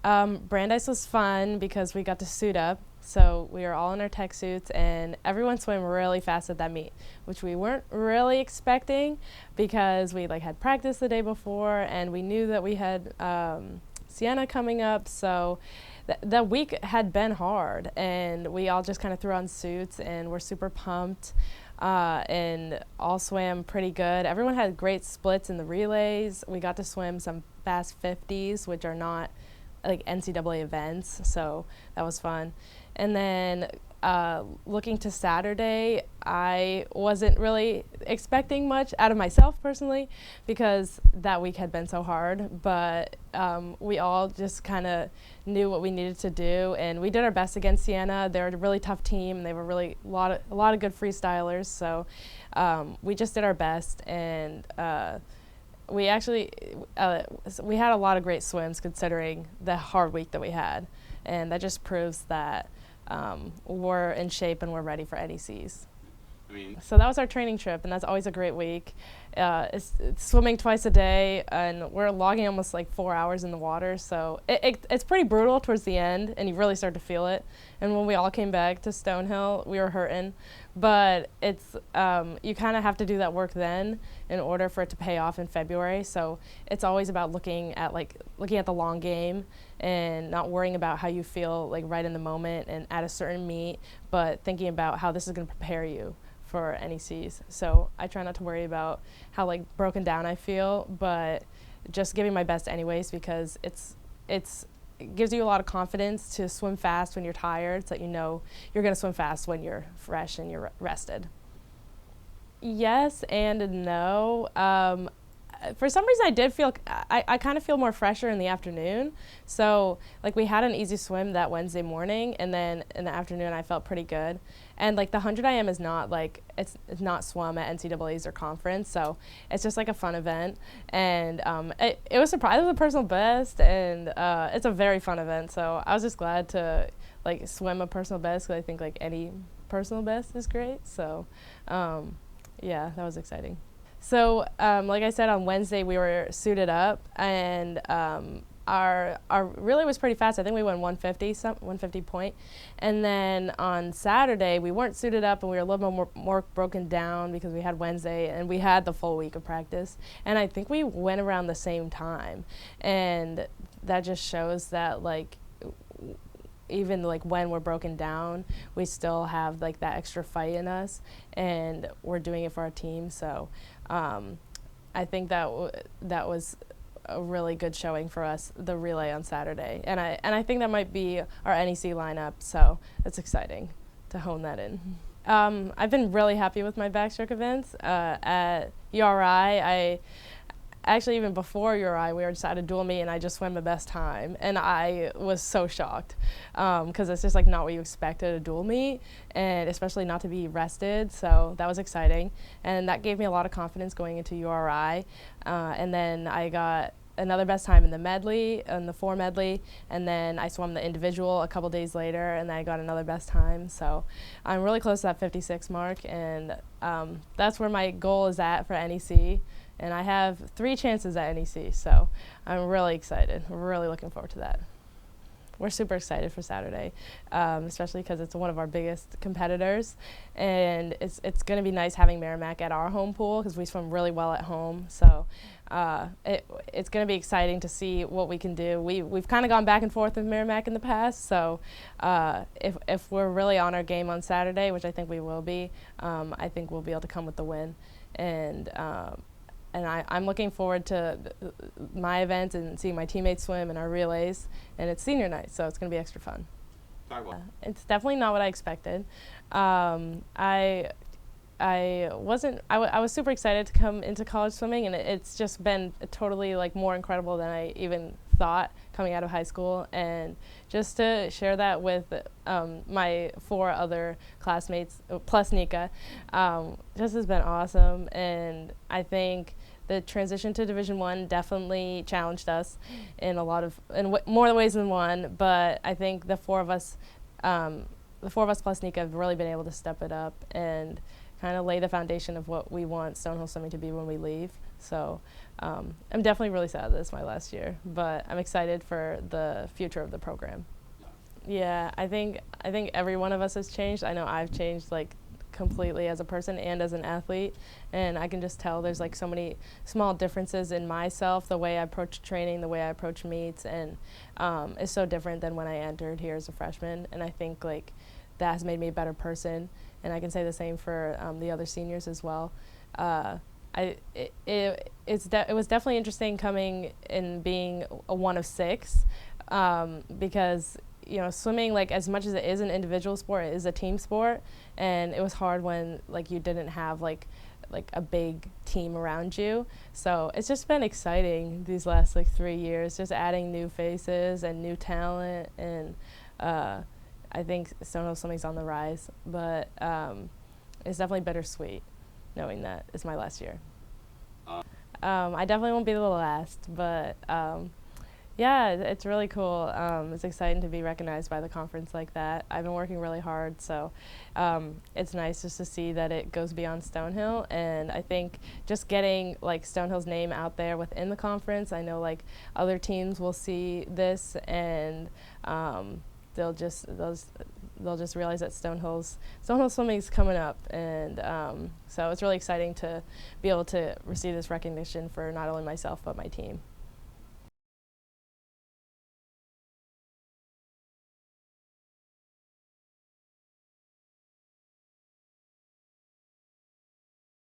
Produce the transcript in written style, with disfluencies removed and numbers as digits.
Brandeis was fun because we got to suit up. So we were all in our tech suits, and everyone swam really fast at that meet, which we weren't really expecting because we had practice the day before, and we knew that we had Sienna coming up. So that week had been hard, and we all just kind of threw on suits, and we're super pumped. And all swam pretty good. Everyone had great splits in the relays. We got to swim some fast 50s, which are not NCAA events, so that was fun. And then looking to Saturday, I wasn't really expecting much out of myself personally because that week had been so hard, but we all just kind of knew what we needed to do, and we did our best against Sienna. They were a really tough team, and they were really a lot of good freestylers, so we just did our best, and we actually we had a lot of great swims considering the hard week that we had, and that just proves that we're in shape and we're ready for NECs. So that was our training trip, and that's always a great week. It's swimming twice a day, and we're logging almost 4 hours in the water, so it's pretty brutal towards the end, and you really start to feel it. And when we all came back to Stonehill, we were hurting, but it's you kind of have to do that work then in order for it to pay off in February. So it's always about looking at the long game and not worrying about how you feel right in the moment and at a certain meet, but thinking about how this is going to prepare you for NECs. So I try not to worry about how broken down I feel, but just giving my best anyways, because it gives you a lot of confidence to swim fast when you're tired, so that you know you're going to swim fast when you're fresh and you're rested. Yes and no. For some reason, I did feel I kind of feel more fresher in the afternoon. So we had an easy swim that Wednesday morning, and then in the afternoon I felt pretty good. And the 100 IM is not it's not swum at NCAA's or conference, so it's just a fun event. And it was surprising. It was a personal best, and it's a very fun event. So I was just glad to swim a personal best, because I think any personal best is great. So yeah, that was exciting. So, like I said, on Wednesday we were suited up, and our relay was pretty fast. I think we went 150 point. And then on Saturday we weren't suited up, and we were a little bit more broken down because we had Wednesday and we had the full week of practice. And I think we went around the same time, and that just shows that even when we're broken down, we still have that extra fight in us, and we're doing it for our team. So I think that was a really good showing for us, the relay on Saturday, and I think that might be our NEC lineup. So it's exciting to hone that in. I've been really happy with my backstroke events at URI. Actually, even before URI, we were just at a dual meet, and I just swam the best time. And I was so shocked because it's just not what you expect at a dual meet, and especially not to be rested. So that was exciting. And that gave me a lot of confidence going into URI. And then I got another best time in the medley, in the 4 medley, and then I swam the individual a couple days later, and then I got another best time. So I'm really close to that 56 mark, and that's where my goal is at for NEC. And I have 3 chances at NEC, so I'm really excited. We're really looking forward to that. We're super excited for Saturday, especially because it's one of our biggest competitors. And it's going to be nice having Merrimack at our home pool, because we swim really well at home. So it's going to be exciting to see what we can do. We've kind of gone back and forth with Merrimack in the past, so if we're really on our game on Saturday, which I think we will be, I think we'll be able to come with the win. And I'm looking forward to my event and seeing my teammates swim in our relays. And it's senior night, so it's going to be extra fun. It's definitely not what I expected. I was super excited to come into college swimming, and it's just been totally more incredible than I even thought coming out of high school. And just to share that with my 4 other classmates plus Nika, just has been awesome. And I think the transition to Division I definitely challenged us in more ways than one. But I think the 4 of us plus Nika have really been able to step it up and kind of lay the foundation of what we want Stonehill Swimming to be when we leave. So I'm definitely really sad that it's my last year, but I'm excited for the future of the program. Yeah, I think every one of us has changed. I know I've changed like completely as a person and as an athlete, and I can just tell there's like so many small differences in myself, the way I approach training, the way I approach meets, and it's so different than when I entered here as a freshman. And I think like that has made me a better person, and I can say the same for the other seniors as well. It was definitely interesting coming and being a one of six, because swimming, like as much as it is an individual sport, it is a team sport, and it was hard when like you didn't have like a big team around you. So it's just been exciting these last like 3 years, just adding new faces and new talent, and I think Stonehill Swimming's on the rise, but it's definitely bittersweet knowing that it's my last year. I definitely won't be the last, but yeah, it's really cool. It's exciting to be recognized by the conference like that. I've been working really hard, so it's nice just to see that it goes beyond Stonehill. And I think just getting like Stonehill's name out there within the conference, I know like other teams will see this, and they'll just realize that Stonehill Swimming is coming up, and so it's really exciting to be able to receive this recognition for not only myself but my team.